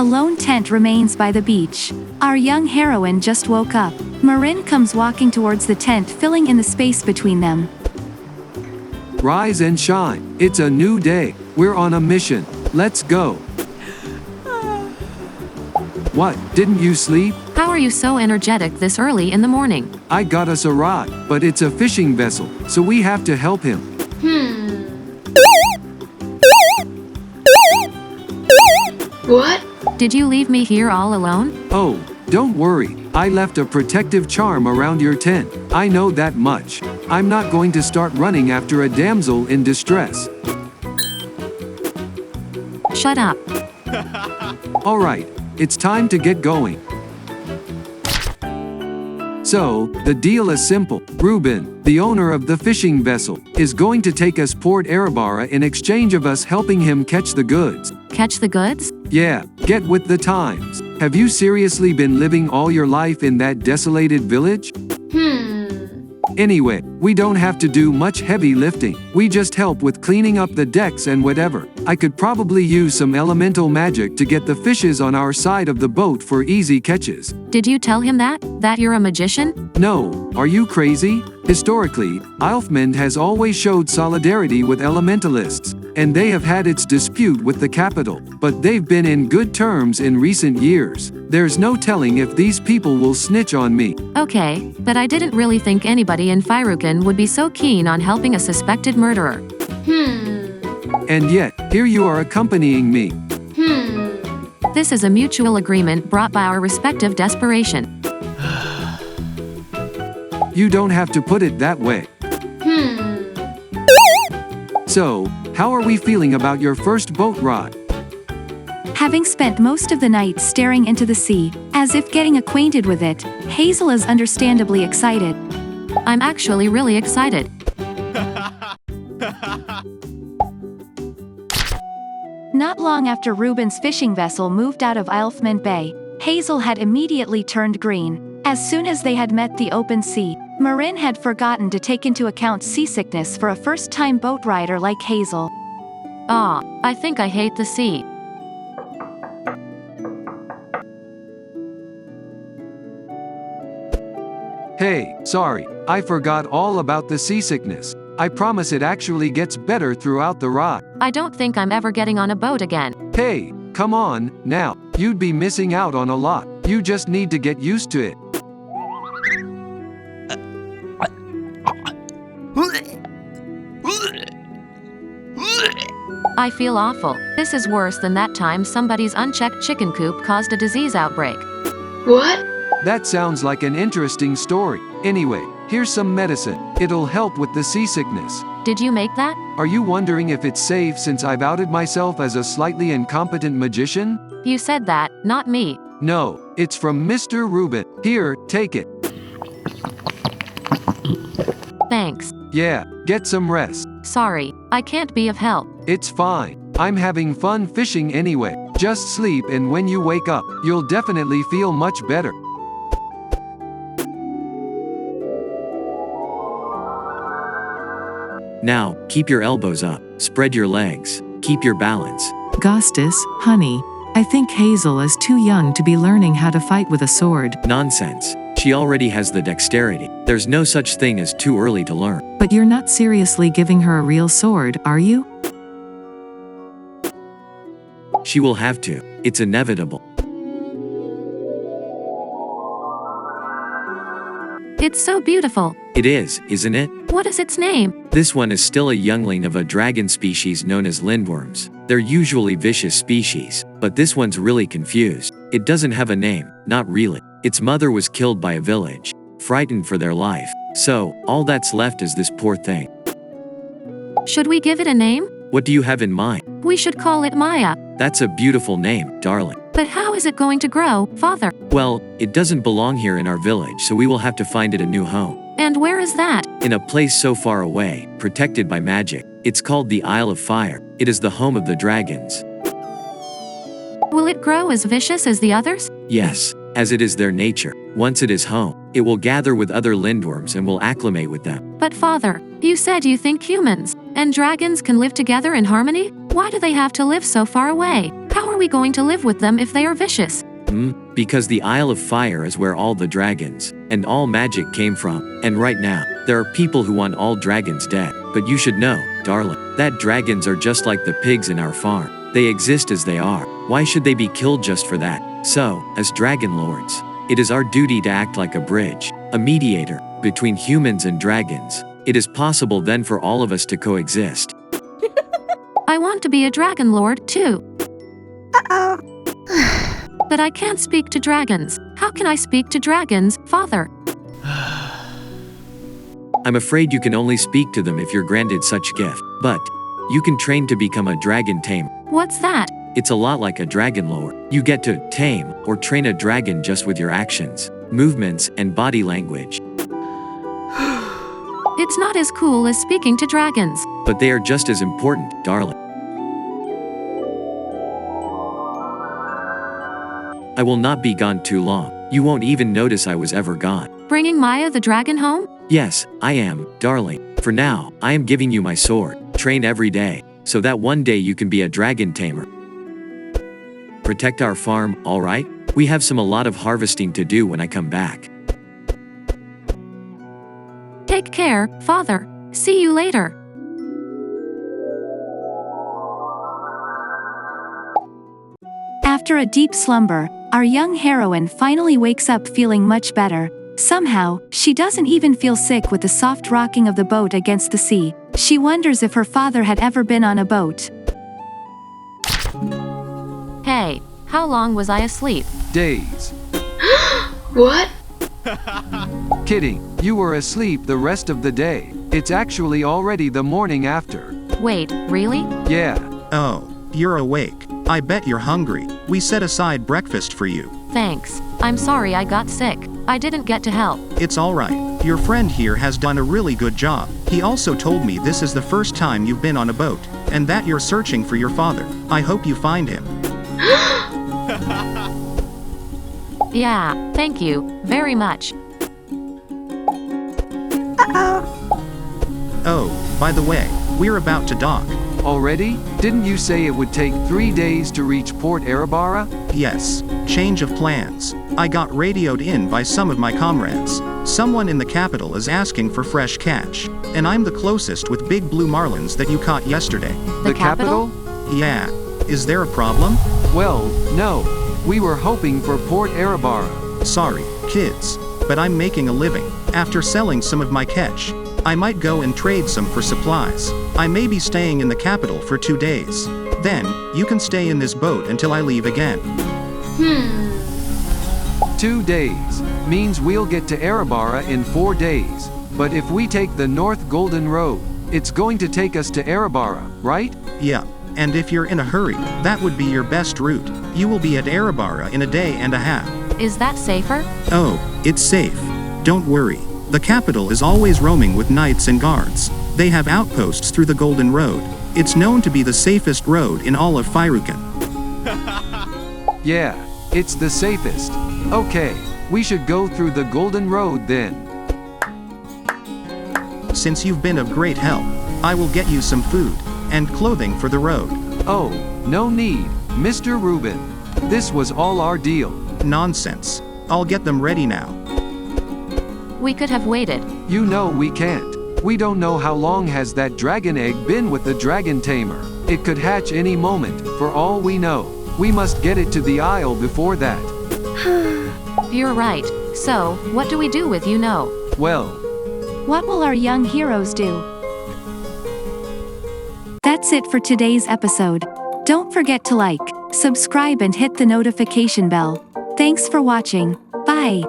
A lone tent remains by the beach. Our young heroine just woke up. Marin comes walking towards the tent, filling in the space between them. Rise and shine. It's a new day. We're on a mission. Let's go. What, didn't you sleep? How are you so energetic this early in the morning? I got us a rod, but it's a fishing vessel, so we have to help him. What? Did you leave me here all alone? Oh, don't worry. I left a protective charm around your tent. I know that much. I'm not going to start running after a damsel in distress. Shut up. All right, it's time to get going. So, the deal is simple. Ruben, the owner of the fishing vessel, is going to take us Port Erebara in exchange of us helping him catch the goods. Catch the goods? Yeah, get with the times. Have you seriously been living all your life in that desolated village? Anyway, we don't have to do much heavy lifting. We just help with cleaning up the decks and whatever. I could probably use some elemental magic to get the fishes on our side of the boat for easy catches. Did you tell him that? That you're a magician? No, are you crazy? Historically, Ilfmond has always showed solidarity with elementalists, and they have had its dispute with the capital, but they've been in good terms in recent years. There's no telling if these people will snitch on me. Okay, but I didn't really think anybody in Fyrukan would be so keen on helping a suspected murderer. And yet, here you are accompanying me. This is a mutual agreement brought by our respective desperation. You don't have to put it that way. So, how are we feeling about your first boat ride? Having spent most of the night staring into the sea, as if getting acquainted with it, Hazel is understandably excited. I'm actually really excited. Not long after Ruben's fishing vessel moved out of Ilfmond Bay, Hazel had immediately turned green. As soon as they had met the open sea, Marin had forgotten to take into account seasickness for a first-time boat rider like Hazel. I think I hate the sea. Hey, sorry, I forgot all about the seasickness. I promise it actually gets better throughout the ride. I don't think I'm ever getting on a boat again. Hey, come on, now. You'd be missing out on a lot. You just need to get used to it. I feel awful. This is worse than that time somebody's unchecked chicken coop caused a disease outbreak. What? That sounds like an interesting story. Anyway, here's some medicine. It'll help with the seasickness. Did you make that? Are you wondering if it's safe since I've outed myself as a slightly incompetent magician? You said that, not me. No, it's from Mr. Ruben. Here, take it. Thanks. Yeah, get some rest. Sorry, I can't be of help. It's fine. I'm having fun fishing anyway. Just sleep and when you wake up, you'll definitely feel much better. Now, keep your elbows up, spread your legs, keep your balance. Gustus, honey, I think Hazel is too young to be learning how to fight with a sword. Nonsense. She already has the dexterity. There's no such thing as too early to learn. But you're not seriously giving her a real sword, are you? She will have to. It's inevitable. It's so beautiful. It is, isn't it? What is its name? This one is still a youngling of a dragon species known as lindworms. They're usually vicious species, but this one's really confused. It doesn't have a name, not really. Its mother was killed by a village, frightened for their life. So, all that's left is this poor thing. Should we give it a name? What do you have in mind? We should call it Maya. That's a beautiful name, darling. But how is it going to grow, Father? Well, it doesn't belong here in our village, so we will have to find it a new home. And where is that? In a place so far away, protected by magic. It's called the Isle of Fire. It is the home of the dragons. Will it grow as vicious as the others? Yes, as it is their nature. Once it is home, it will gather with other lindworms and will acclimate with them. But Father, you said you think humans and dragons can live together in harmony? Why do they have to live so far away? How are we going to live with them if they are vicious? Because the Isle of Fire is where all the dragons and all magic came from. And right now, there are people who want all dragons dead. But you should know, darling, that dragons are just like the pigs in our farm. They exist as they are. Why should they be killed just for that? So, as dragon lords, it is our duty to act like a bridge, a mediator, between humans and dragons. It is possible then for all of us to coexist. I want to be a dragon lord, too. But I can't speak to dragons. How can I speak to dragons, father? I'm afraid you can only speak to them if you're granted such gift. But you can train to become a dragon tamer. What's that? It's a lot like a dragon lord. You get to tame or train a dragon just with your actions, movements, and body language. It's not as cool as speaking to dragons. But they are just as important, darling. I will not be gone too long. You won't even notice I was ever gone. Bringing Maya the dragon home? Yes, I am, darling. For now, I am giving you my sword. Train every day, so that one day you can be a dragon tamer. Protect our farm, alright? We have a lot of harvesting to do when I come back. Take care, father. See you later. After a deep slumber, our young heroine finally wakes up feeling much better. Somehow, she doesn't even feel sick with the soft rocking of the boat against the sea. She wonders if her father had ever been on a boat. Hey, how long was I asleep? Days. What? Kidding, you were asleep the rest of the day. It's actually already the morning after. Wait, really? Yeah. Oh, you're awake. I bet you're hungry. We set aside breakfast for you. Thanks. I'm sorry I got sick. I didn't get to help. It's alright. Your friend here has done a really good job. He also told me this is the first time you've been on a boat, and that you're searching for your father. I hope you find him. Yeah, thank you, very much. Oh, by the way, we're about to dock. Already? Didn't you say it would take 3 days to reach Port Erebara? Yes, change of plans. I got radioed in by some of my comrades. Someone in the capital is asking for fresh catch, and I'm the closest with big blue marlins that you caught yesterday. The capital? Yeah. Is there a problem? Well, no. We were hoping for Port Erebara. Sorry, kids, but I'm making a living. After selling some of my catch, I might go and trade some for supplies. I may be staying in the capital for 2 days. Then, you can stay in this boat until I leave again. 2 days means we'll get to Erebara in 4 days. But if we take the North Golden Road, it's going to take us to Erebara, right? Yeah, and if you're in a hurry, that would be your best route. You will be at Erebara in a day and a half. Is that safer? Oh, it's safe. Don't worry. The capital is always roaming with knights and guards. They have outposts through the Golden Road. It's known to be the safest road in all of Fyrukin. Yeah, it's the safest. Okay, we should go through the Golden Road then. Since you've been of great help, I will get you some food and clothing for the road. Oh, no need, Mr. Reuben. This was all our deal. Nonsense. I'll get them ready now. We could have waited. You know we can't. We don't know how long has that dragon egg been with the dragon tamer. It could hatch any moment, for all we know. We must get it to the Isle before that. You're right. So, what do we do with you know? Well, What will our young heroes do? That's it for today's episode. Don't forget to like, subscribe and hit the notification bell. Thanks for watching. Bye.